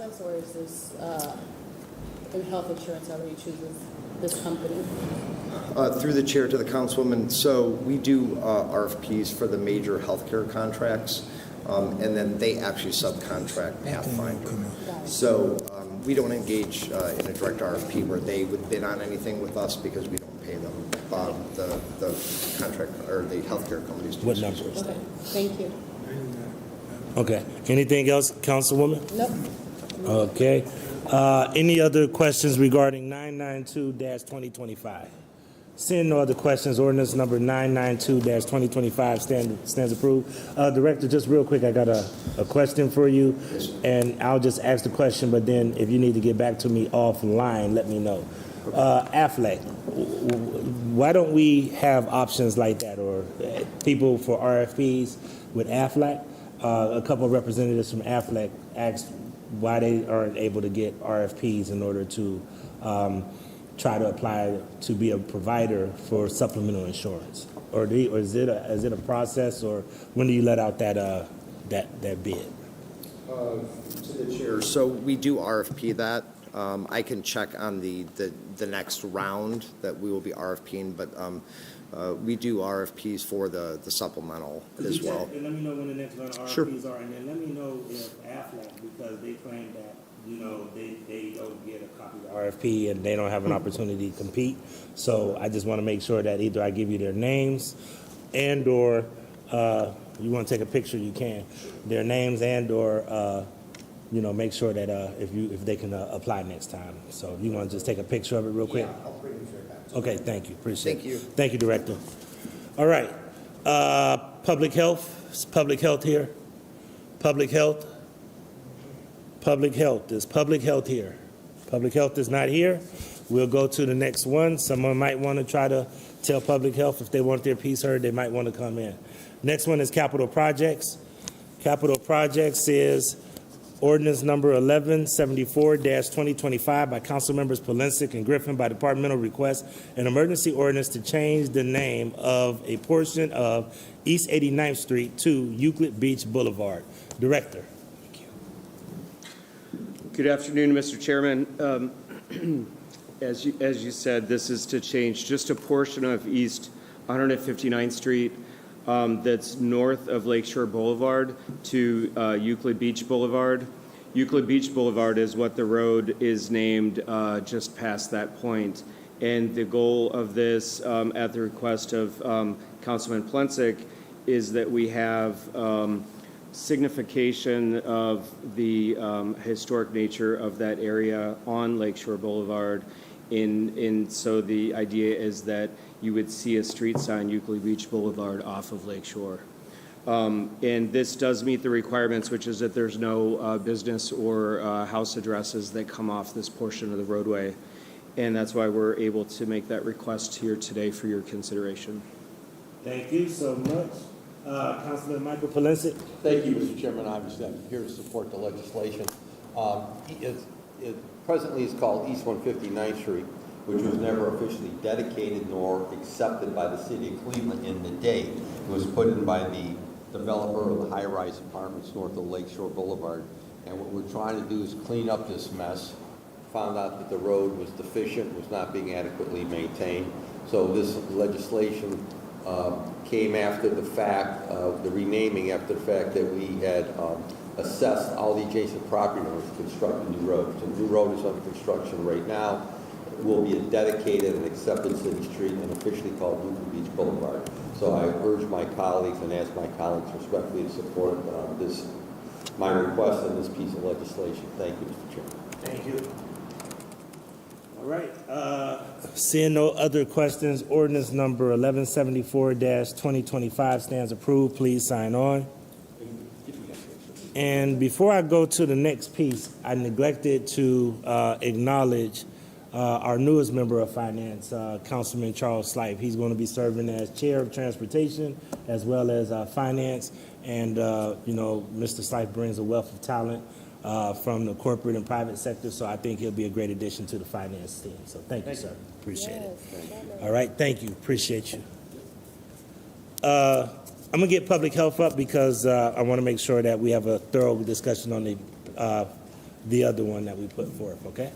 process, or is this health insurance already chooses this company? Through the chair to the councilwoman, so we do RFPs for the major healthcare contracts, and then they actually subcontract Pathfinder. So we don't engage in a direct RFP where they would bid on anything with us because we don't pay them. The contract or the healthcare companies do. What number? Okay, thank you. Okay. Anything else, Councilwoman? Nope. Okay. Any other questions regarding 992-2025? Seeing no other questions, ordinance number 992-2025 stands approved. Director, just real quick, I got a question for you, and I'll just ask the question, but then if you need to get back to me offline, let me know. Aflac, why don't we have options like that, or people for RFPs with Aflac? A couple of representatives from Aflac asked why they aren't able to get RFPs in order to try to apply to be a provider for supplemental insurance, or is it a process, or when do you let out that bid? To the chair, so we do RFP that. I can check on the next round that we will be RFPing, but we do RFPs for the supplemental as well. And let me know when the next round of RFPs are, and then let me know if Aflac, because they claim that they don't get a copy of the RFP and they don't have an opportunity to compete. So I just want to make sure that either I give you their names and or you want to take a picture, you can. Their names and or make sure that if they can apply next time. So if you want to just take a picture of it real quick. Yeah, I'll bring it straight back. Okay, thank you. Appreciate Thank it. you. Thank you, Director. All right. Public health. Is public health here? Public health. Public health. Is public health here? Public health is not here. We'll go to the next one. Someone might want to try to tell public health if they want their piece heard, they might want to come in. Next one is capital projects. Capital projects is ordinance number 1174-2025 by council members Polensek and Griffin by departmental request, an emergency ordinance to change the name of a portion of East 89th Street to Euclid Beach Boulevard. Director. Good afternoon, Mr. Chairman. As you said, this is to change just a portion of East 159th Street that's north of Lakeshore Boulevard to Euclid Beach Boulevard. Euclid Beach Boulevard is what the road is named just past that point. And the goal of this, at the request of Councilman Polensek, is that we have signification of the historic nature of that area on Lakeshore Boulevard. So the idea is that you would see a street sign, Euclid Beach Boulevard, off of Lakeshore. And this does meet the requirements, which is that there's no business or house addresses that come off this portion of the roadway. And that's why we're able to make that request here today for your consideration. Thank you so much. Councilman Michael Polensek. Thank you, Mr. Chairman. Obviously, I'm here to support the legislation. It presently is called East 159th Street, which was never officially dedicated nor accepted by the city of Cleveland in the date. It was put in by the developer of the high-rise apartments north of Lakeshore Boulevard. And what we're trying to do is clean up this mess. Found out that the road was deficient, was not being adequately maintained. So this legislation came after the fact, the renaming after the fact that we had assessed all the adjacent property owners to construct a new road. So the new road is under construction right now. It will be a dedicated and accepted city street and officially called Euclid Beach Boulevard. So I urge my colleagues and ask my colleagues respectfully to support my request on this piece of legislation. Thank you, Mr. Chairman. Thank you. All right. Seeing no other questions, ordinance number 1174-2025 stands approved. Please sign on. And before I go to the next piece, I neglected to acknowledge our newest member of finance, Councilman Charles Slife. He's going to be serving as chair of transportation as well as finance. And, Mr. Slife brings a wealth of talent from the corporate and private sector, so I think he'll be a great addition to the finance team. So thank you, sir. Appreciate it. All right, thank you. Appreciate you. I'm going to get public health up because I want to make sure that we have a thorough discussion on the the other one that we put forth, okay?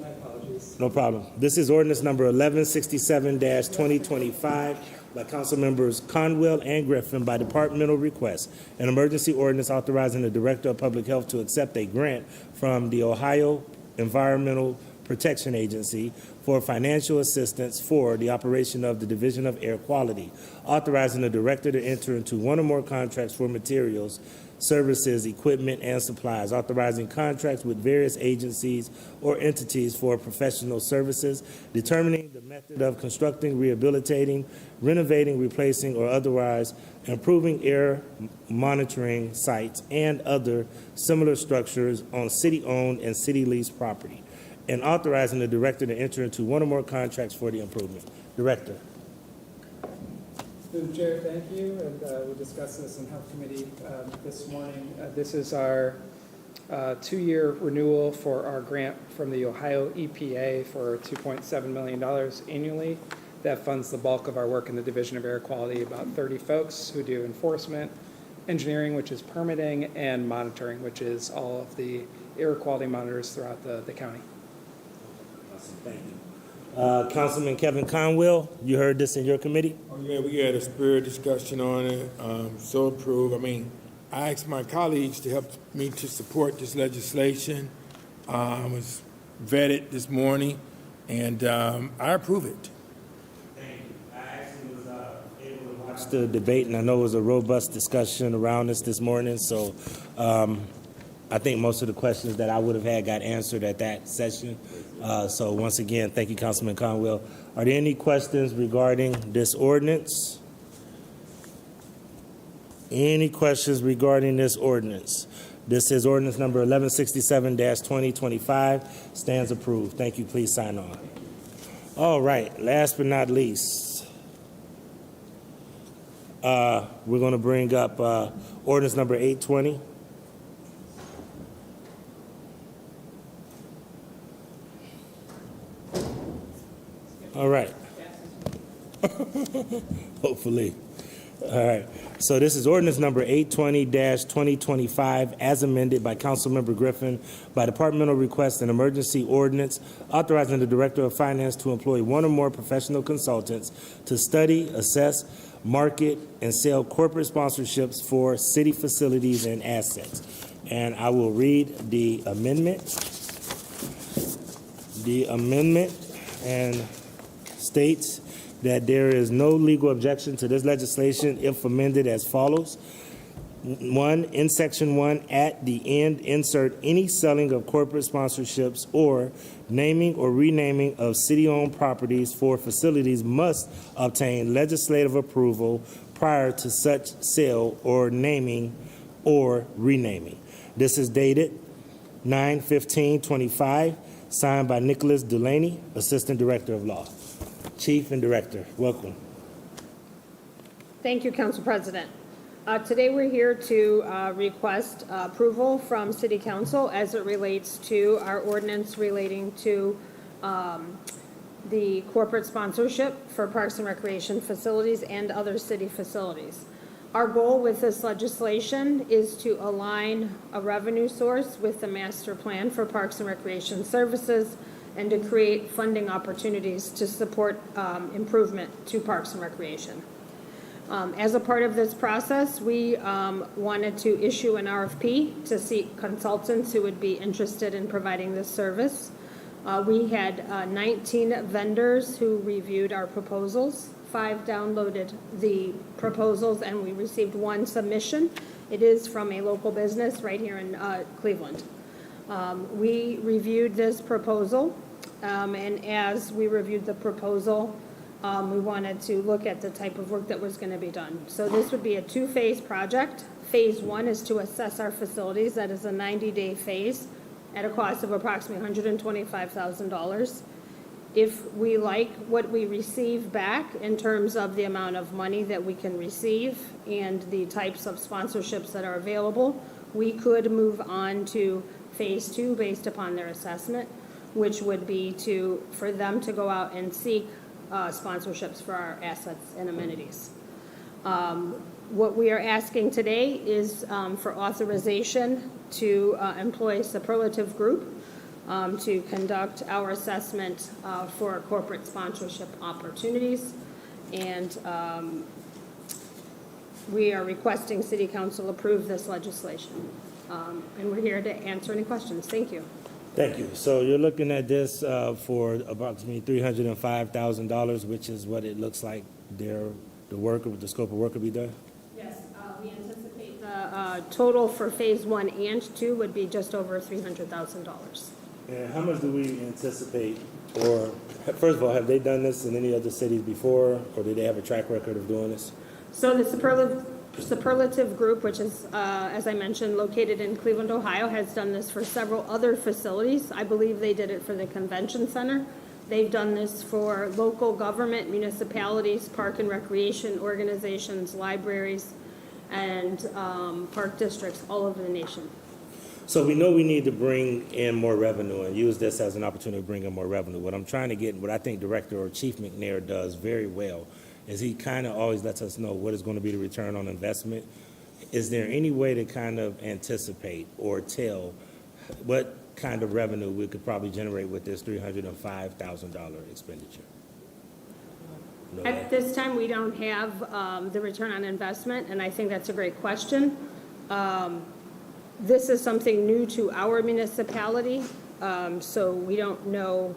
My apologies. No problem. This is ordinance number 1167-2025 by council members Conwell and Griffin by departmental request. An emergency ordinance authorizing the Director of Public Health to accept a grant from the Ohio Environmental Protection Agency for financial assistance for the operation of the Division of Air Quality, authorizing the director to enter into one or more contracts for materials, services, equipment, and supplies, authorizing contracts with various agencies or entities for professional services, determining the method of constructing, rehabilitating, renovating, replacing, or otherwise improving air monitoring sites and other similar structures on city-owned and city-leased property, and authorizing the director to enter into one or more contracts for the improvement. Director. Madam Chair, thank you, and we discussed this in Health Committee this morning. This is our two-year renewal for our grant from the Ohio EPA for $2.7 million annually. That funds the bulk of our work in the Division of Air Quality, about 30 folks who do enforcement, engineering, which is permitting, and monitoring, which is all of the air quality monitors throughout the county. Awesome, thank you. Councilman Kevin Conwell, you heard this in your committee? Oh, yeah, we had a spirited discussion on it, so approved. I mean, I asked my colleagues to help me to support this legislation. I was vetted this morning, and I approve it. Thank you. I actually was able to watch the debate, and I know it was a robust discussion around this morning, so I think most of the questions that I would have had got answered at that session. So once again, thank you, Councilman Conwell. Are there any questions regarding this ordinance? Any questions regarding this ordinance? This is ordinance number 1167-2025. Stands approved. Thank you. Please sign on. All right. Last but not least, we're going to bring up ordinance number 820. All right. Hopefully. All right. So this is ordinance number 820-2025 as amended by Councilmember Griffin by departmental request, an emergency ordinance authorizing the Director of Finance to employ one or more professional consultants to study, assess, market, and sell corporate sponsorships for city facilities and assets. And I will read the amendment. The amendment and states that there is no legal objection to this legislation if amended as follows. 1, in section 1, at the end, insert any selling of corporate sponsorships or naming or renaming of city-owned properties for facilities must obtain legislative approval prior to such sale or naming or renaming. This is dated 9/15/25, signed by Nicholas Delaney, Assistant Director of Law. Chief and Director, welcome. Thank you, Council President. Today we're here to request approval from City Council as it relates to our ordinance relating to the corporate sponsorship for Parks and Recreation facilities and other city facilities. Our goal with this legislation is to align a revenue source with the master plan for Parks and Recreation services and to create funding opportunities to support improvement to Parks and Recreation. As a part of this process, we wanted to issue an RFP to seek consultants who would be interested in providing this service. We had 19 vendors who reviewed our proposals. 5 downloaded the proposals, and we received 1 submission. It is from a local business right here in Cleveland. We reviewed this proposal, and as we reviewed the proposal, we wanted to look at the type of work that was going to be done. So this would be a 2-phase project. Phase 1 is to assess our facilities. That is a 90-day phase at a cost of approximately $125,000. If we like what we receive back in terms of the amount of money that we can receive and the types of sponsorships that are available, we could move on to phase 2 based upon their assessment, which would be for them to go out and seek sponsorships for our assets and amenities. What we are asking today is for authorization to employ Superlative Group to conduct our assessment for corporate sponsorship opportunities. And we are requesting City Council approve this legislation. And we're here to answer any questions. Thank you. Thank you. So you're looking at this for approximately $305,000, which is what it looks like the scope of work will be done? Yes, we anticipate the total for Phase 1 and 2 would be just over $300,000. And how much do we anticipate, or first of all, have they done this in any other cities before, or do they have a track record of doing this? So the Superlative Group, which is, as I mentioned, located in Cleveland, Ohio, has done this for several other facilities. I believe they did it for the convention center. They've done this for local government, municipalities, park and recreation organizations, libraries, and park districts all over the nation. So we know we need to bring in more revenue and use this as an opportunity to bring in more revenue. What I'm trying to get, what I think Director or Chief McNair does very well, is he kind of always lets us know what is going to be the return on investment. Is there any way to kind of anticipate or tell what kind of revenue we could probably generate with this $305,000 expenditure? No. At this time, we don't have the return on investment, and I think that's a great question. This is something new to our municipality, so we don't know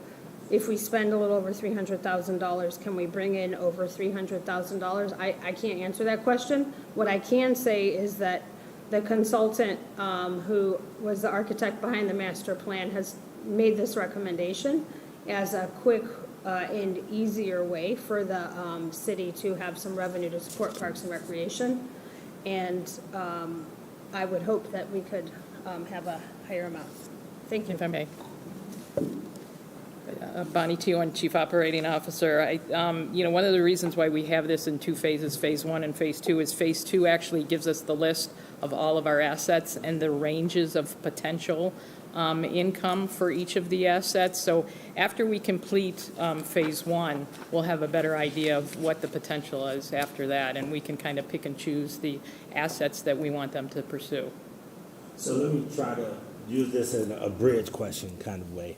if we spend a little over $300,000, can we bring in over $300,000? I can't answer that question. What I can say is that the consultant who was the architect behind the master plan has made this recommendation as a quick and easier way for the city to have some revenue to support parks and recreation. And I would hope that we could have a higher amount. Thank you. If I may. Bonnie Tewan, Chief Operating Officer. One of the reasons why we have this in two phases, Phase 1 and Phase 2, is Phase 2 actually gives us the list of all of our assets and the ranges of potential income for each of the assets. So after we complete Phase 1, we'll have a better idea of what the potential is after that, and we can kind of pick and choose the assets that we want them to pursue. So let me try to use this in a bridge question kind of way.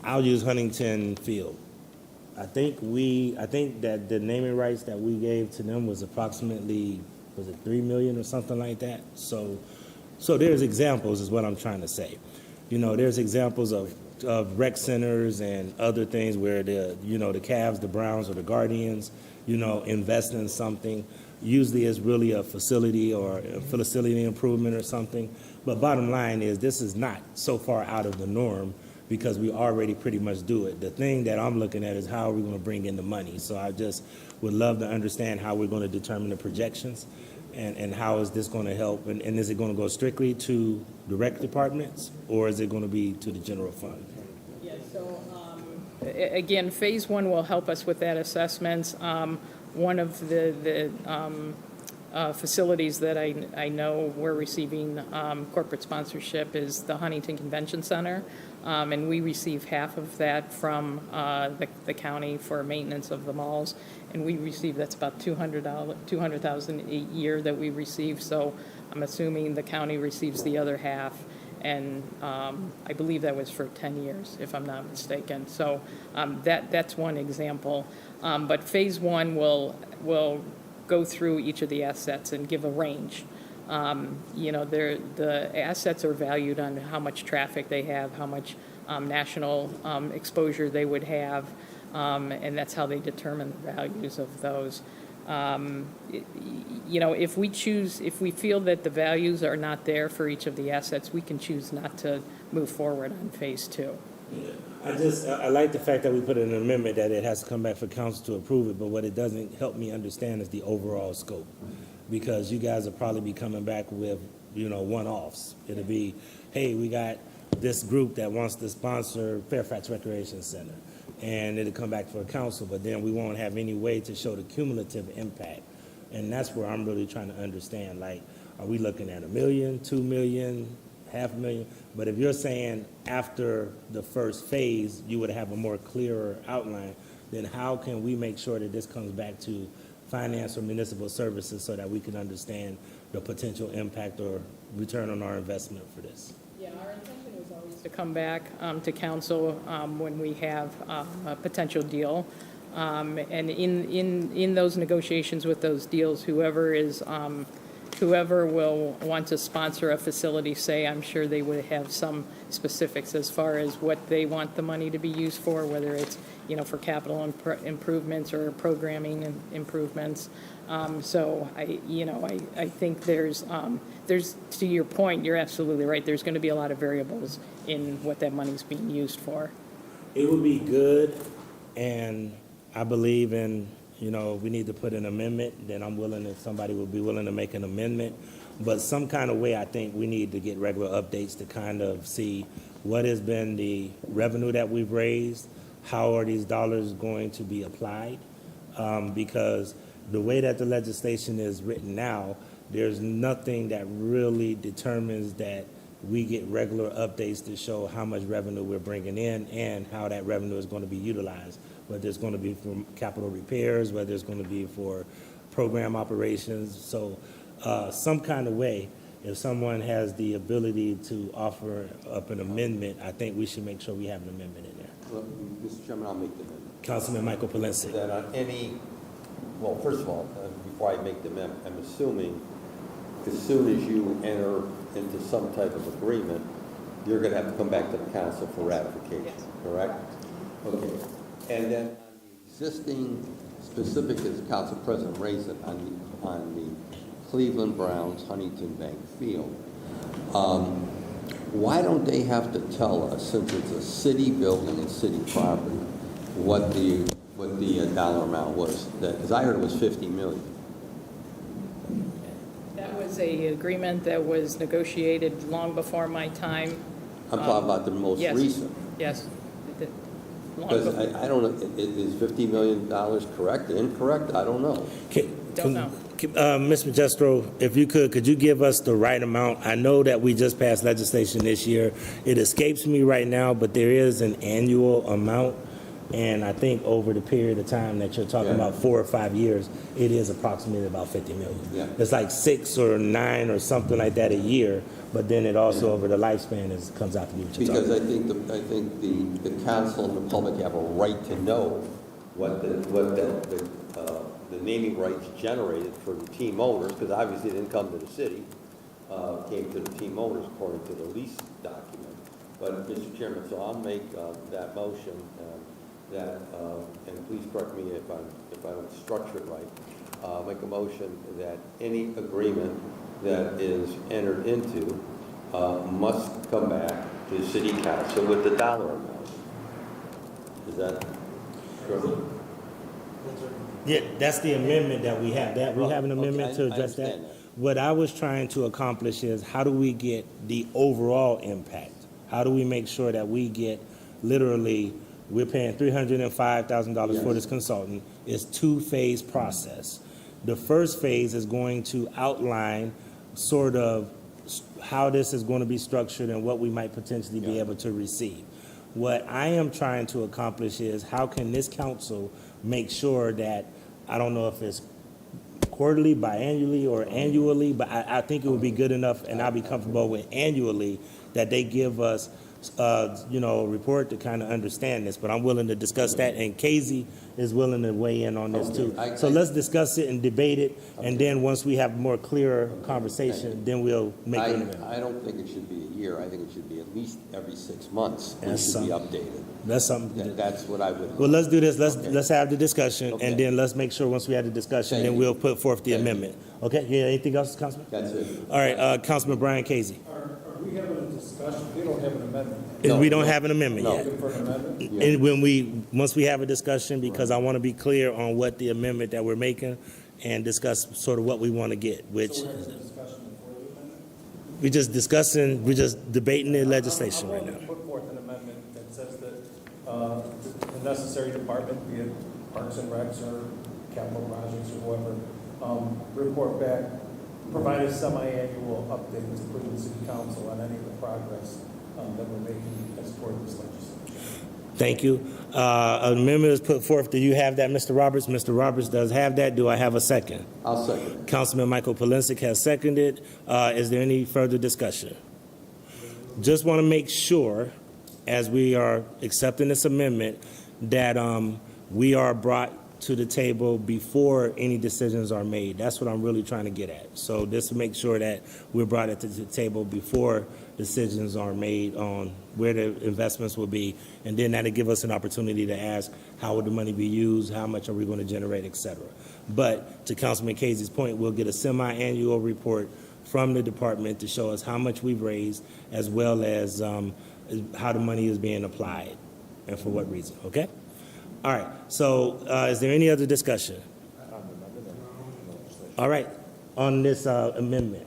I'll use Huntington Field. I think that the naming rights that we gave to them was approximately, was it $3 million or something like that? So there's examples is what I'm trying to say. There's examples of rec centers and other things where the Cavs, the Browns, or the Guardians, invest in something. Usually it's really a facility or a facility improvement or something. But bottom line is this is not so far out of the norm because we already pretty much do it. The thing that I'm looking at is how are we going to bring in the money. So I just would love to understand how we're going to determine the projections and how is this going to help. And is it going to go strictly to the rec departments or is it going to be to the general fund? Yeah, so again, Phase 1 will help us with that assessment. One of the facilities that I know we're receiving corporate sponsorship is the Huntington Convention Center, and we receive half of that from the county for maintenance of the malls, and we receive, that's about $200,000 a year that we receive. So I'm assuming the county receives the other half, and I believe that was for 10 years, if I'm not mistaken. So that's one example. But Phase 1 will go through each of the assets and give a range. The assets are valued on how much traffic they have, how much national exposure they would have, and that's how they determine the values of those. If we feel that the values are not there for each of the assets, we can choose not to move forward on Phase 2. I like the fact that we put in an amendment that it has to come back for council to approve it, but what it doesn't help me understand is the overall scope. Because you guys will probably be coming back with, one-offs. It'll be, hey, we got this group that wants to sponsor Fairfax Recreation Center. And it'll come back for council, but then we won't have any way to show the cumulative impact. And that's where I'm really trying to understand, like, are we looking at $1 million, $2 million, $500,000? But if you're saying after the first phase, you would have a more clearer outline, then how can we make sure that this comes back to finance or municipal services so that we can understand the potential impact or return on our investment for this. Yeah, our intention was always to come back to council when we have a potential deal. And in those negotiations with those deals, whoever will want to sponsor a facility, say, I'm sure they would have some specifics as far as what they want the money to be used for, whether it's, for capital improvements or programming improvements. So I think there's, to your point, you're absolutely right. There's going to be a lot of variables in what that money's being used for. It would be good, and I believe in, we need to put an amendment, then I'm willing, if somebody would be willing to make an amendment. But some kind of way, I think we need to get regular updates to kind of see what has been the revenue that we've raised, how are these dollars going to be applied? Because the way that the legislation is written now, there's nothing that really determines that we get regular updates to show how much revenue we're bringing in and how that revenue is going to be utilized, whether it's going to be for capital repairs, whether it's going to be for program operations. So some kind of way, if someone has the ability to offer up an amendment, I think we should make sure we have an amendment in there. Well, Mr. Chairman, I'll make the amendment. Councilman Michael Polinsky. That on well, first of all, before I make the amendment, I'm assuming as soon as you enter into some type of agreement, you're going to have to come back to the council for ratification, Yes. correct? Okay. And then on the existing, specific as Council President raised it, on the Cleveland Browns Huntington Bank Field, why don't they have to tell us, since it's a city building and city property, what the dollar amount was? Because I heard it was $50 million. That was a agreement that was negotiated long before my time. I'm talking about the most yes. recent. Yes. Long Because before. I don't know, is $50 million correct, incorrect? I don't know. Don't know. Ms. Magistro, if you could you give us the right amount? I know that we just passed legislation this year. It escapes me right now, but there is an annual amount. And I think over the period of time that you're talking about, 4 or 5 years, it is approximately about 50 million. Yeah. It's like 6 or 9 or something like that a year, but then it also over the lifespan comes out to be what you're Because talking about. I think the council and the public have a right to know what the naming rights generated for the team owners, because obviously it didn't come to the city, came to the team owners according to the lease document. But, Mr. Chairman, so I'll make that motion that, and please correct me if I don't structure it right, make a motion that any agreement that is entered into must come back to the city council with the dollar amount. Is that correct? Yeah, that's the amendment that we have. That we have an Okay, amendment to I address that. understand that. What I was trying to accomplish is how do we get the overall impact? How do we make sure that we get literally, we're paying $305,000 for Yes. this consultant. It's 2-phase process. The first phase is going to outline sort of how this is going to be structured and what we might potentially be able to receive. What I am trying to accomplish is how can this council make sure that, I don't know if it's quarterly, biannually, or annually, but I think it would be good enough, and I'll be comfortable with annually, that they give us, a report to kind of understand this. But I'm willing to discuss that, and Casey is willing to weigh in on this too. So let's discuss it and debate it, and then once we have more clearer conversation, then we'll make an amendment. I don't think it should be a year. I think it should be at least every 6 months. It That's should be something. updated. That's something. That's what I would. Well, let's do this. Okay. Let's have the discussion, Okay. and then let's make sure once we have the discussion, Thank then you. we'll put forth the Thank you. amendment. Okay? Yeah. Anything else, Councilman? That's it. All right. Councilman Brian Casey. Are we having a discussion? We don't have an amendment. No, We don't no. have an amendment No. yet. Looking for an amendment? Yeah. And once we have a discussion, because I want to be clear on what the amendment that we're making, and discuss sort of what we want to get, which So we're having a discussion before the amendment? we're just debating the legislation right I'm now. willing to put forth an amendment that says that the necessary department, be it Parks and Recs or Capital Projects or whoever, report back, provide a semi-annual update to put in the city council on any of the progress that we're making as part of this legislation. Thank you. An amendment is put forth. Do you have that, Mr. Roberts? Mr. Roberts does have that. Do I have a second? I'll second it. Councilman Michael Polinsik has seconded. Is there any further discussion? Just want to make sure, as we are accepting this amendment, that we are brought to the table before any decisions are made. That's what I'm really trying to get at. So just to make sure that we're brought at the table before decisions are made on where the investments will be, and then that'll give us an opportunity to ask how will the money be used, how much are we going to generate, et cetera. But to Councilman Casey's point, we'll get a semi-annual report from the department to show us how much we've raised, as well as how the money is being applied and for what reason, okay? All right, so is there any other discussion? All right, on this amendment?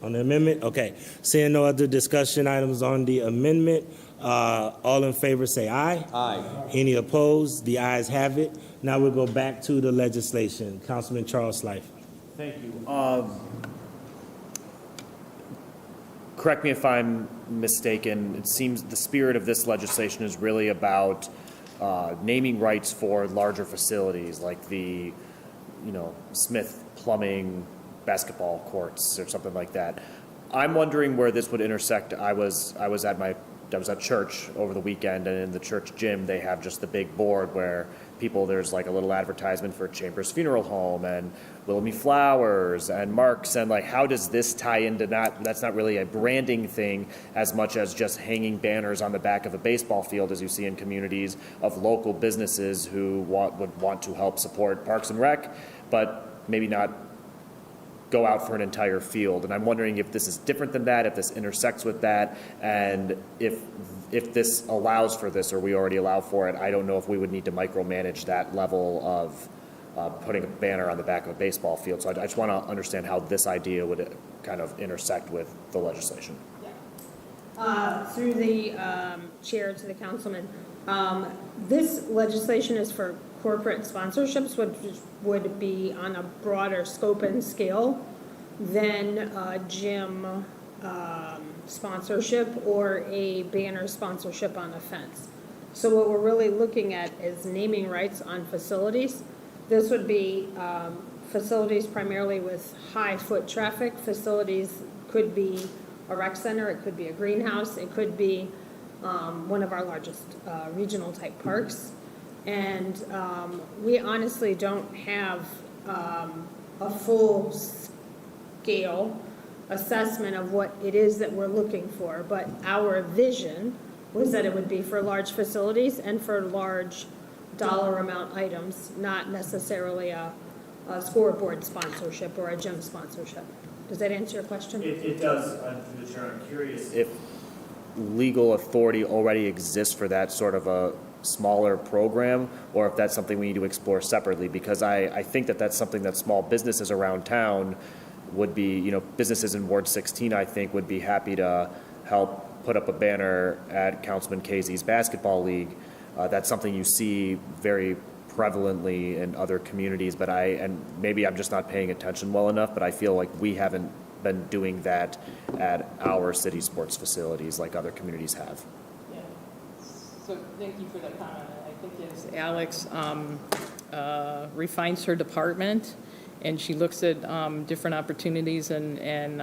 On the amendment? Okay. Seeing no other discussion items on the amendment, all in favor say aye. Aye. Any opposed? The ayes have it. Now we'll go back to the legislation. Councilman Charles Slife. Thank you. Correct me if I'm mistaken. It seems the spirit of this legislation is really about naming rights for larger facilities like the, Smith Plumbing basketball courts or something like that. I'm wondering where this would intersect. I was at church over the weekend, and in the church gym they have just the big board where there's like a little advertisement for Chambers Funeral Home and Willoughby Flowers and Marks, and like how does this tie into that's not really a branding thing as much as just hanging banners on the back of a baseball field, as you see in communities of local businesses who would want to help support Parks and Rec, but maybe not go out for an entire field. And I'm wondering if this is different than that, if this intersects with that, and if this allows for this, or we already allow for it. I don't know if we would need to micromanage that level of putting a banner on the back of a baseball field. So I just want to understand how this idea would kind of intersect with the legislation. Through the chair to the councilman, this legislation is for corporate sponsorships, which would be on a broader scope and scale than gym sponsorship or a banner sponsorship on a fence. So what we're really looking at is naming rights on facilities. This would be facilities primarily with high foot traffic. Facilities could be a rec center, it could be a greenhouse, it could be one of our largest regional type parks. And we honestly don't have a full scale assessment of what it is that we're looking for, but our vision was that it would be for large facilities and for large dollar amount items, not necessarily a scoreboard sponsorship or a gym sponsorship. Does that answer your question? It does. Through the chair, I'm curious if legal authority already exists for that sort of a smaller program, or if that's something we need to explore separately, because I think that that's something that small businesses around town would be, businesses in Ward 16, I think, would be happy to help put up a banner at Councilman Casey's basketball league. That's something you see very prevalently in other communities, but and maybe I'm just not paying attention well enough, but I feel like we haven't been doing that at our city sports facilities like other communities have. Yeah. So thank you for that comment. I think as Alex refines her department and she looks at different opportunities and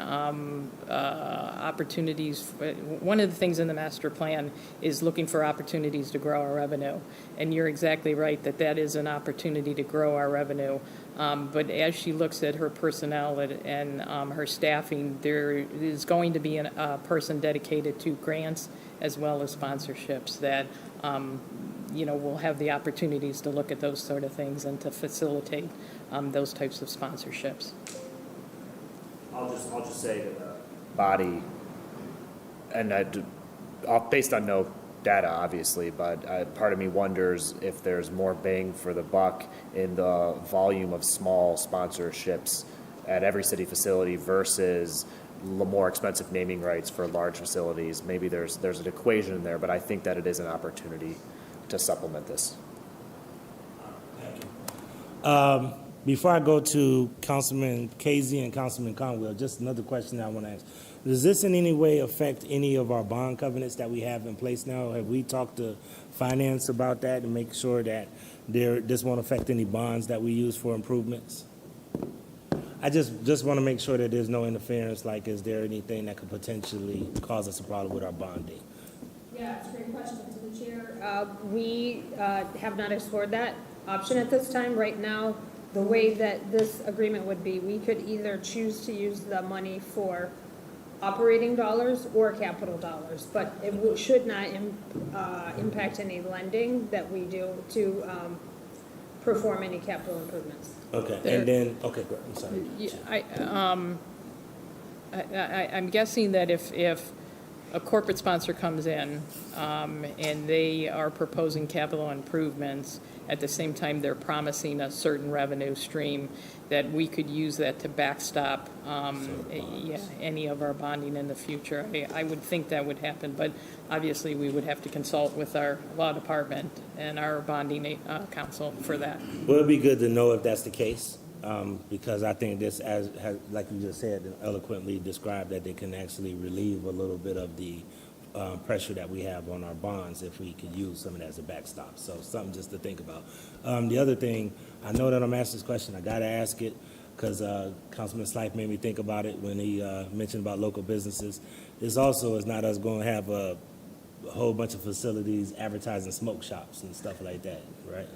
opportunities. One of the things in the master plan is looking for opportunities to grow our revenue. And you're exactly right that is an opportunity to grow our revenue. But as she looks at her personnel and her staffing, there is going to be a person dedicated to grants as well as sponsorships that we'll have the opportunities to look at those sort of things and to facilitate those types of sponsorships. I'll just say to the body, and based on no data, obviously, but part of me wonders if there's more bang for the buck in the volume of small sponsorships at every city facility versus the more expensive naming rights for large facilities. Maybe there's an equation in there, but I think that it is an opportunity to supplement this. Before I go to Councilman Casey and Councilman Conwell, just another question I want to ask. Does this in any way affect any of our bond covenants that we have in place now? Have we talked to finance about that and make sure that this won't affect any bonds that we use for improvements? I just want to make sure that there's no interference, like is there anything that could potentially cause us a problem with our bonding? Yeah, it's a great question to the chair. We have not explored that option at this time. Right now, the way that this agreement would be, we could either choose to use the money for operating dollars or capital dollars, but it should not impact any lending that we do to perform any capital improvements. Okay, and then, okay, great, I'm sorry. Yeah, I'm guessing that if a corporate sponsor comes in and they are proposing capital improvements, at the same time they're promising a certain revenue stream, that we could use that to backstop any of our bonding in the future. I would think that would happen, but obviously we would have to consult with our law department and our bonding counsel for that. Well, it'd be good to know if that's the case, because I think this, like you just said, eloquently described, that they can actually relieve a little bit of the pressure that we have on our bonds if we could use some of that as a backstop. So something just to think about. The other thing, I know that I'm asked this question, I gotta ask it, because Councilman Slife made me think about it when he mentioned about local businesses. This also is not us going to have a whole bunch of facilities advertising smoke shops and stuff like that, right?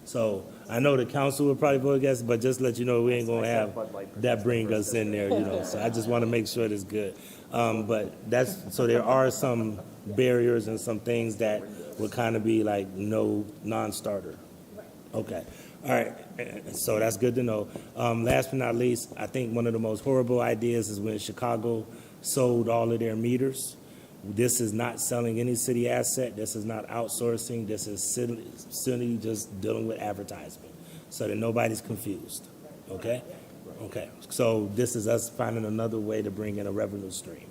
So I know the council would probably vote against it, but just let you know, we ain't gonna have that bring us in there, you know. So I just want to make sure it's good. But so there are some barriers and some things that would kind of be like no non-starter. Okay, all right. So that's good to know. Last but not least, I think one of the most horrible ideas is when Chicago sold all of their meters. This is not selling any city asset. This is not outsourcing. This is city just dealing with advertisement so that nobody's confused. Okay? Okay. So this is us finding another way to bring in a revenue stream.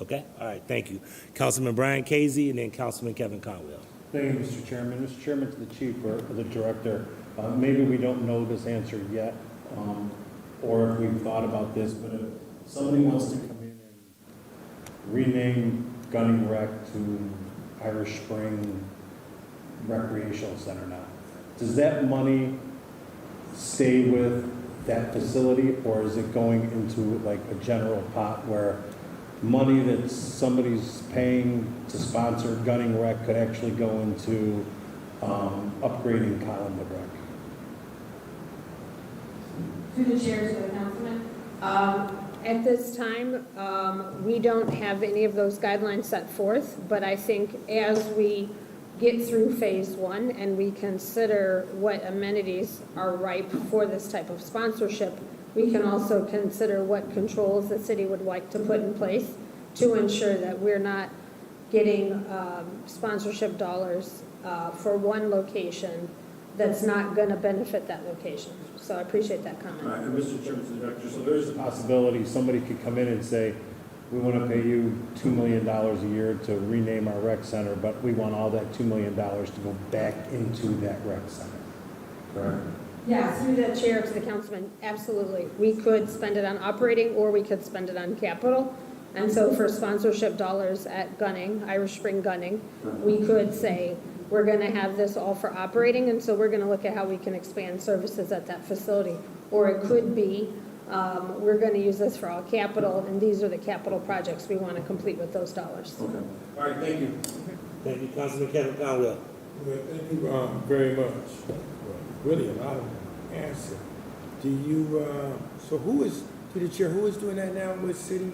Okay? All right. Thank you. Councilman Brian Casey and then Councilman Kevin Conwell. Thank you, Mr. Chairman. Mr. Chairman, to the chief or the director, maybe we don't know this answer yet, or if we've thought about this, but if somebody wants to come in and rename Gunning Rec to Irish Spring Recreational Center now, does that money stay with that facility, or is it going into like a general pot where money that somebody's paying to sponsor Gunning Rec could actually go into upgrading Collinwood Rec? To the chair, to the councilman. At this time, we don't have any of those guidelines set forth, but I think as we get through phase one and we consider what amenities are ripe for this type of sponsorship, we can also consider what controls the city would like to put in place to ensure that we're not getting sponsorship dollars for one location that's not going to benefit that location. So I appreciate that comment. All right, and Mr. Chairman, to the director, so there is a possibility somebody could come in and say, we want to pay you $2 million a year to rename our rec center, but we want all that $2 million to go back into that rec center, correct? Yeah, through the chair to the councilman, absolutely. We could spend it on operating or we could spend it on capital. And so for sponsorship dollars at Gunning, Irish Spring Gunning, we could say, we're going to have this all for operating, and so we're going to look at how we can expand services at that facility. Or it could be, we're going to use this for all capital, and these are the capital projects we want to complete with those dollars. Okay. All right, thank you. Thank you, Councilman Kevin Conwell. Well, thank you very much. Really a lot of answer. Do you, so who is, to the chair, who is doing that now? Which city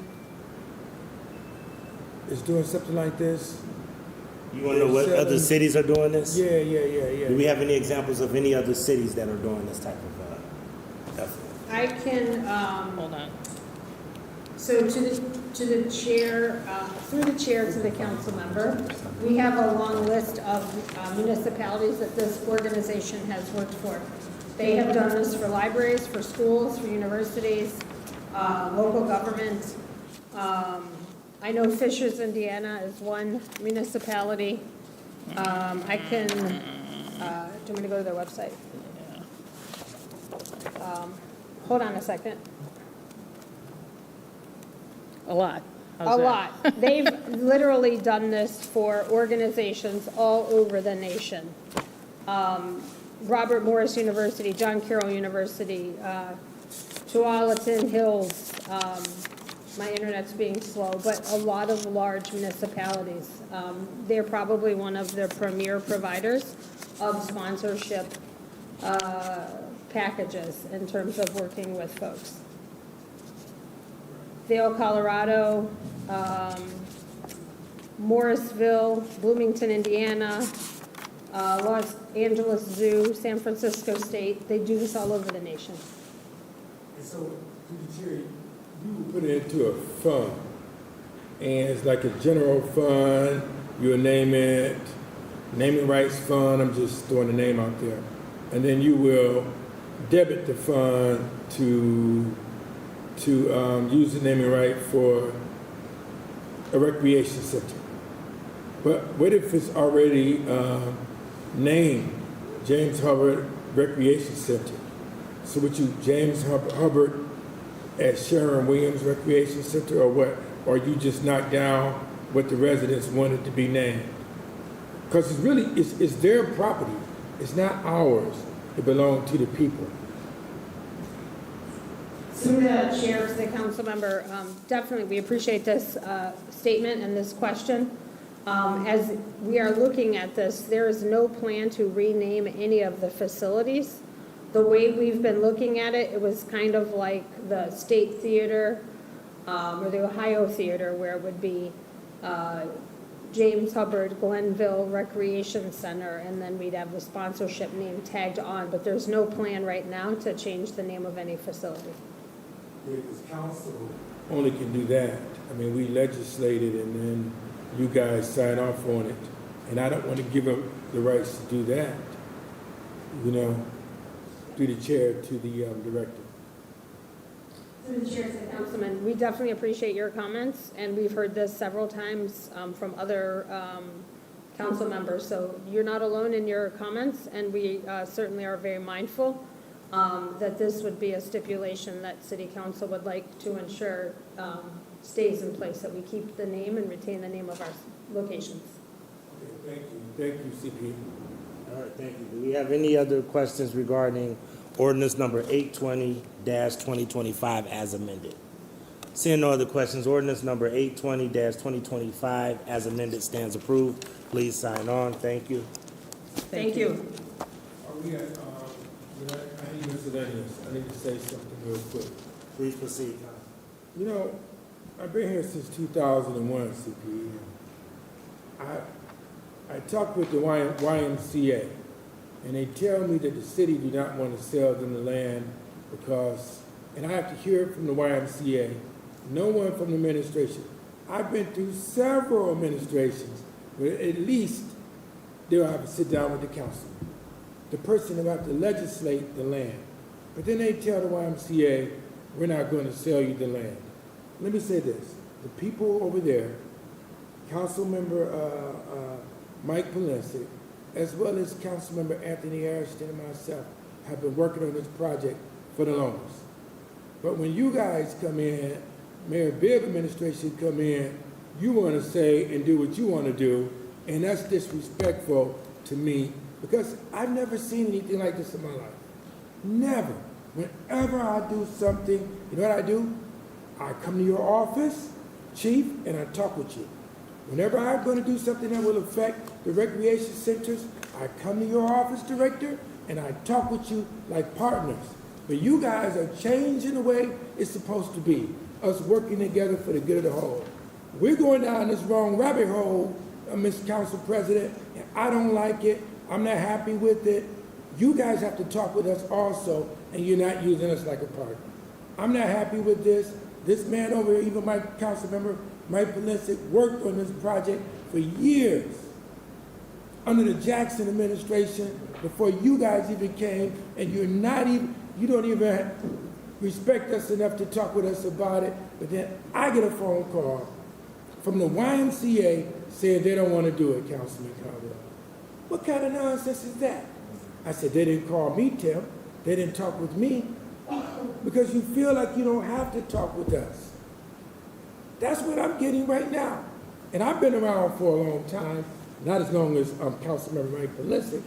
is doing something like this? You want to know what other cities are doing this? Yeah. Do we have any examples of any other cities that are doing this type of effort? I can, Hold on. so to the chair, through the chair to the council member, we have a long list of municipalities that this organization has worked for. They have done this for libraries, for schools, for universities, local government. I know Fishers, Indiana is one municipality. I can, do you want me to go to their website? hold on a second. A lot. A How's that? lot. They've literally done this for organizations all over the nation. Robert Morris University, John Carroll University, Tualatin Hills, my internet's being slow, but a lot of large municipalities. They're probably one of the premier providers of sponsorship packages in terms of working with folks. Vail, Colorado, Morrisville, Bloomington, Indiana, Los Angeles Zoo, San Francisco State. They do this all over the nation. And so, through the chair, you put it into a fund, and it's like a general fund, you'll name it, naming rights fund, I'm just throwing the name out there. And then you will debit the fund to use the naming right for a recreation center. But what if it's already named James Hubbard Recreation Center? So would you James Hubbard at Sharon Williams Recreation Center, or what? Or you just knock down what the residents wanted to be named? Because it's their property. It's not ours. It belongs to the people. Through the chair to the council member, definitely we appreciate this statement and this question. As we are looking at this, there is no plan to rename any of the facilities. The way we've been looking at it, it was kind of like the State Theater or the Ohio Theater, where it would be James Hubbard Glenville Recreation Center, and then we'd have the sponsorship name tagged on, but there's no plan right now to change the name of any facility. Because council only can do that. I mean, we legislated and then you guys sign off on it. And I don't want to give up the rights to do that, you know, through the chair to the director. Through the chair to the councilman, we definitely appreciate your comments, and we've heard this several times from other council members. So you're not alone in your comments, and we certainly are very mindful that this would be a stipulation that city council would like to ensure stays in place, that we keep the name and retain the name of our locations. Okay, thank you, CP. All right, thank you. Do we have any other questions regarding ordinance number 820-2025 as amended? Seeing no other questions, ordinance number 820-2025 as amended stands approved. Please sign on. Thank you. Thank you. Are we at, I need miscellaneous. I need to say something real quick. Please proceed. You know, I've been here since 2001, CP. I talked with the YMCA, and they tell me that the city do not want to sell them the land because, and I have to hear it from the YMCA, no one from the administration. I've been through several administrations where at least they'll have to sit down with the council. The person will have to legislate the land. But then they tell the YMCA, we're not going to sell you the land. Let me say this. The people over there, Councilmember Mike Polensek, as well as Councilmember Anthony Ashton and myself, have been working on this project for the longest. But when you guys come in, Mayor Bibb administration come in, you want to say and do what you want to do, and that's disrespectful to me because I've never seen anything like this in my life. Never. Whenever I do something, you know what I do? I come to your office, chief, and I talk with you. Whenever I'm going to do something that will affect the recreation centers, I come to your office, director, and I talk with you like partners. But you guys are changing the way it's supposed to be, us working together for the good of the whole. We're going down this wrong rabbit hole, Mr. Council President, and I don't like it. I'm not happy with it. You guys have to talk with us also, and you're not using us like a partner. I'm not happy with this. This man over here, even my council member, Mike Polensek, worked on this project for years under the Jackson administration before you guys even came, and you don't even respect us enough to talk with us about it. But then I get a phone call from the YMCA saying they don't want to do it, Councilman Caldwell. What kind of nonsense is that? I said, they didn't call me, Tim. They didn't talk with me. because you feel like you don't have to talk with us. That's what I'm getting right now. And I've been around for a long time, not as long as Councilmember Mike Pelisic,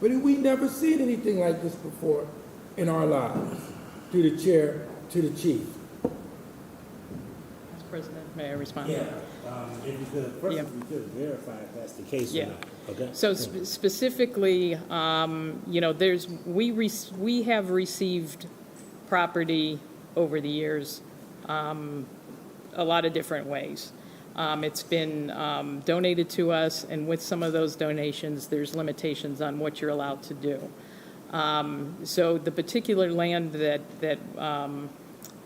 but we never seen anything like this before in our lives, through the chair to the chief. Mr. President, may I respond? Yeah, if you could, first, Yeah. if you could verify if that's the case or Yeah. not, okay? So specifically, you know, we have received property over the years a lot of different ways. It's been donated to us, and with some of those donations, there's limitations on what you're allowed to do. So the particular land that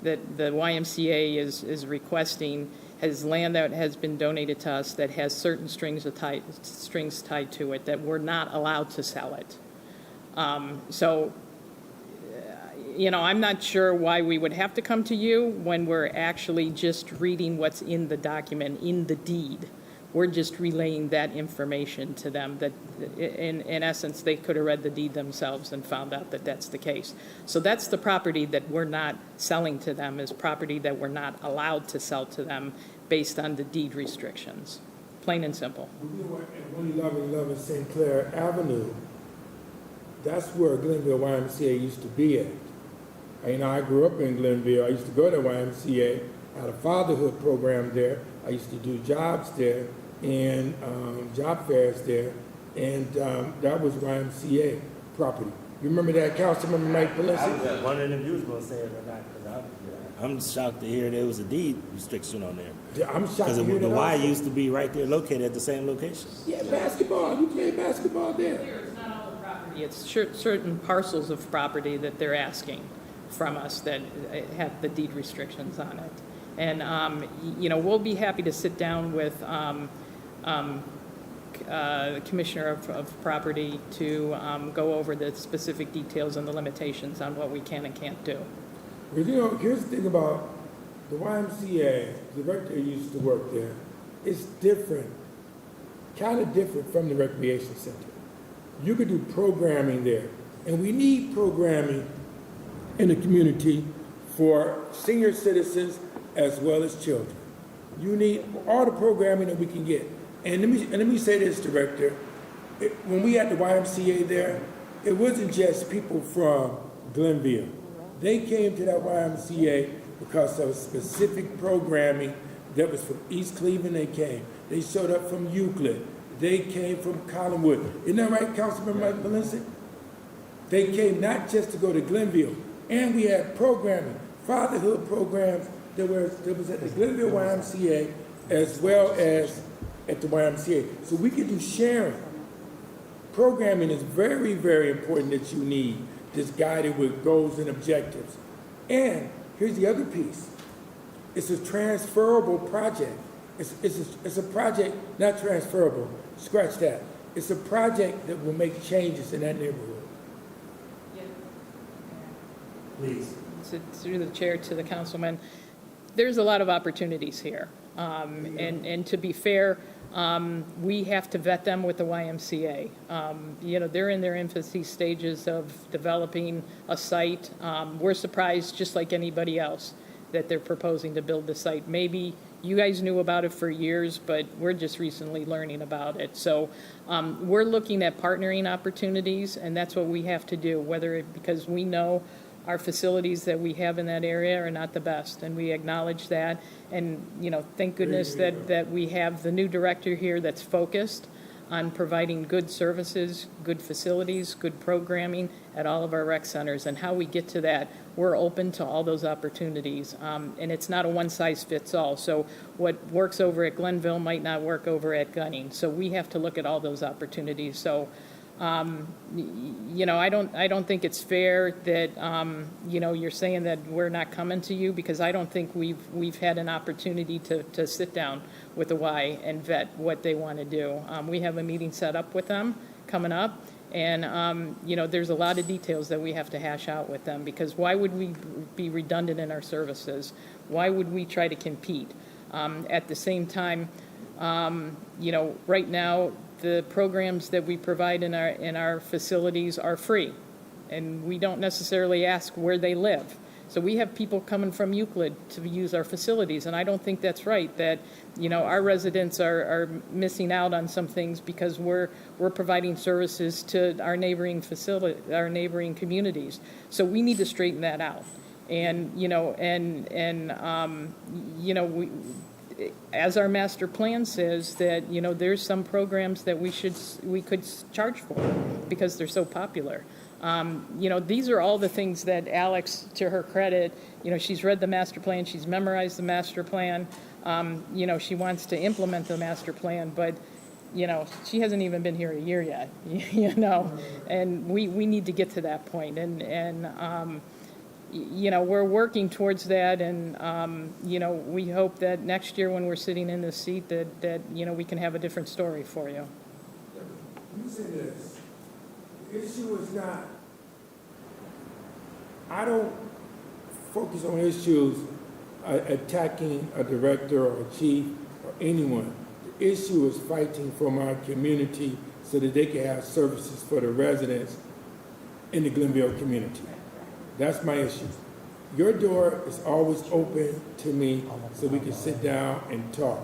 the YMCA is requesting has land that has been donated to us that has certain strings tied to it, that we're not allowed to sell it. You know, I'm not sure why we would have to come to you when we're actually just reading what's in the document, in the deed. We're just relaying that information to them, that in essence, they could have read the deed themselves and found out that that's the case. So that's the property that we're not selling to them, is property that we're not allowed to sell to them based on the deed restrictions, plain and simple. 111 St. Clair Avenue, that's where Glenville YMCA used to be at. I grew up in Glenville. I used to go to YMCA. I had a fatherhood program there. I used to do jobs there and job fairs there, and that was YMCA property. You remember that, Councilmember Mike Pelisic? I was wondering if you was gonna say it or not, because I'm shocked to hear there was a deed restriction on there. Yeah, I'm shocked Because to hear the that Y also. used to be right there located at the same location. Yeah, basketball. You played basketball there. It's not all the property. It's certain parcels of property that they're asking from us that have the deed restrictions on it. And, you know, we'll be happy to sit down with the Commissioner of Property to go over the specific details and the limitations on what we can and can't do. Because, you know, here's the thing about the YMCA, the director who used to work there, it's different, kind of different from the recreation center. You could do programming there, and we need programming in the community for senior citizens as well as children. You need all the programming that we can get. And let me say this, Director. When we had the YMCA there, it wasn't just people from Glenville. They came to that YMCA because of specific programming that was from East Cleveland. They came. They showed up from Euclid. They came from Collinwood. Isn't that right, Councilman Mike Pelisic? They came not just to go to Glenville, and we had programming, fatherhood programs that was at the Glenville YMCA as well as at the YMCA. So we can do sharing. Programming is very, very important that you need this guided with goals and objectives. And here's the other piece. It's a transferable project. It's a project not transferable. Scratch that. It's a project that will make changes in that neighborhood. Please. Through the chair to the councilman, there's a lot of opportunities here. And to be fair, we have to vet them with the YMCA. You know, they're in their infancy stages of developing a site. We're surprised, just like anybody else, that they're proposing to build the site. Maybe you guys knew about it for years, but we're just recently learning about it. So we're looking at partnering opportunities, and that's what we have to do, because we know our facilities that we have in that area are not the best, and we acknowledge that. And, you know, thank goodness that we have the new director here that's focused on providing good services, good facilities, good programming at all of our rec centers. And how we get to that, we're open to all those opportunities. And it's not a one-size-fits-all. So what works over at Glenville might not work over at Gunning. So we have to look at all those opportunities. So you know, I don't think it's fair that you know, you're saying that we're not coming to you, because I don't think we've had an opportunity to sit down with the Y and vet what they want to do. We have a meeting set up with them coming up, and you know, there's a lot of details that we have to hash out with them, because why would we be redundant in our services? Why would we try to compete? At the same time, you know, right now, the programs that we provide in our facilities are free, and we don't necessarily ask where they live. So we have people coming from Euclid to use our facilities, and I don't think that's right, that, our residents are missing out on some things because we're providing services to our neighboring communities. So we need to straighten that out. And, we, as our master plan says, that, there's some programs that we could charge for because they're so popular. These are all the things that Alex, to her credit, she's read the master plan, she's memorized the master plan. She wants to implement the master plan, but, she hasn't even been here a year yet, and we need to get to that point. And we're working towards that, and, we hope that next year when we're sitting in this seat that we can have a different story for you. You say this. The issue is not, I don't focus on issues attacking a director or a chief or anyone. The issue is fighting for my community so that they can have services for the residents in the Glenville community. That's my issue. Your door is always open to me so we can sit down and talk.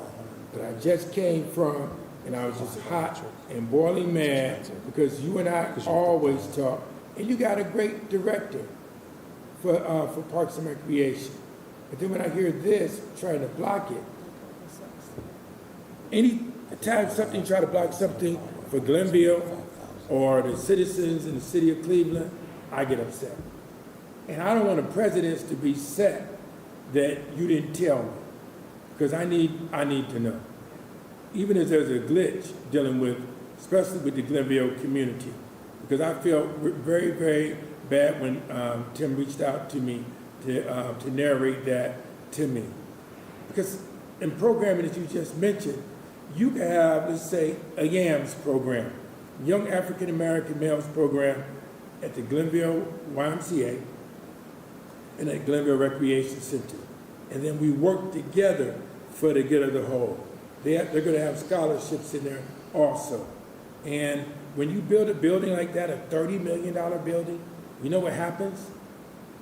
But I just came from, and I was just hot and boiling mad because you and I always talk, and you got a great director for Parks and Recreation. But then when I hear this, trying to block it, any time something try to block something for Glenville or the citizens in the city of Cleveland, I get upset. And I don't want the presidents to be set that you didn't tell me, because I need to know. Even if there's a glitch dealing with, especially with the Glenville community, because I felt very, very bad when Tim reached out to me to narrate that to me. Because in programming that you just mentioned, you can have, let's say, a YAMS program, Young African American Males program at the Glenville YMCA and at Glenville Recreation Center. And then we work together for the good of the whole. They're going to have scholarships in there also. And when you build a building like that, a $30 million building, you know what happens?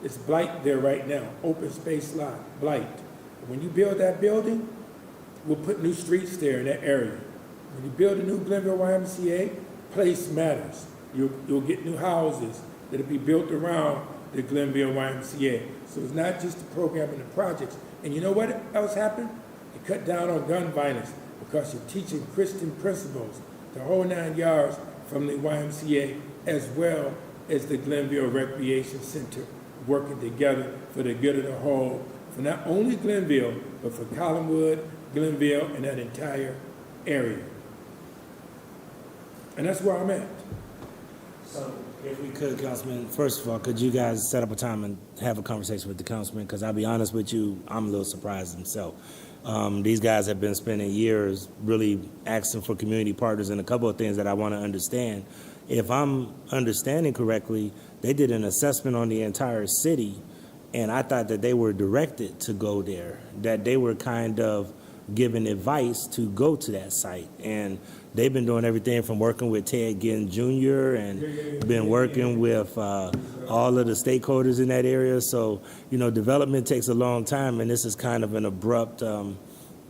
It's blight there right now, open space lot, blight. When you build that building, we'll put new streets there in that area. When you build a new Glenville YMCA, place matters. You'll get new houses that'll be built around the Glenville YMCA. So it's not just the program and the projects. And you know what else happened? You cut down on gun violence because you're teaching Christian principles, the whole 9 yards from the YMCA as well as the Glenville Recreation Center, working together for the good of the whole, for not only Glenville, but for Collinwood, Glenville, and that entire area. And that's where I'm at. So, if we could, Councilman, first of all, could you guys set up a time and have a conversation with the councilman? Because I'll be honest with you, I'm a little surprised myself. These guys have been spending years really asking for community partners and a couple of things that I want to understand. If I'm understanding correctly, they did an assessment on the entire city, and I thought that they were directed to go there, that they were kind of given advice to go to that site. And they've been doing everything from working with Ted Ginn Jr. and been working with all of the stakeholders in that area. So, development takes a long time, and this is kind of an abrupt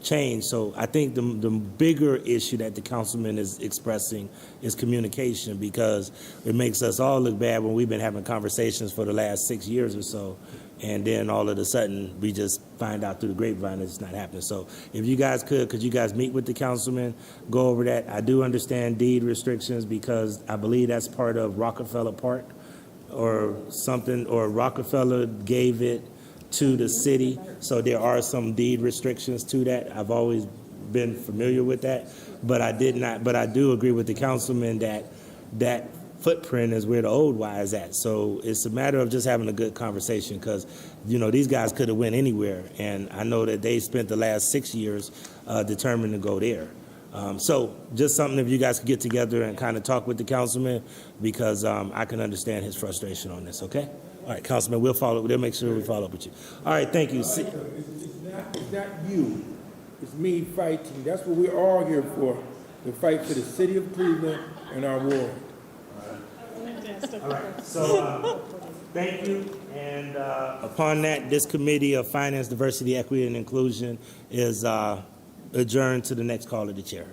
change. So I think the bigger issue that the councilman is expressing is communication, because it makes us all look bad when we've been having conversations for the last 6 years or so, and then all of a sudden we just find out through the grapevine that it's not happening. So if you guys could you guys meet with the councilman, go over that? I do understand deed restrictions because I believe that's part of Rockefeller Park or something, or Rockefeller gave it to the city, so there are some deed restrictions to that. I've always been familiar with that, but I do agree with the councilman that footprint is where the old Y is at. So it's a matter of just having a good conversation, because these guys could have went anywhere, and I know that they spent the last 6 years determined to go there. So just something, if you guys could get together and kind of talk with the councilman, because I can understand his frustration on this. Okay. All right, Councilman, we'll make sure we follow up with you. All right, thank you. It's not you. It's me fighting. That's what we're all here for, to fight for the city of Cleveland and our ward. All right, so Thank you. And upon that, this Committee of Finance, Diversity, Equity, and Inclusion is adjourned to the next call of the chair.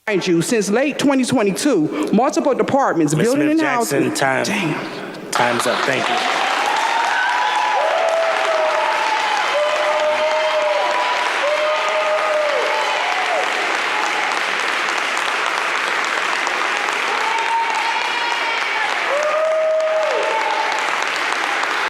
Mind you, since late 2022, multiple departments, Ms. building and Smith-Jackson, housing. time's up. Thank you.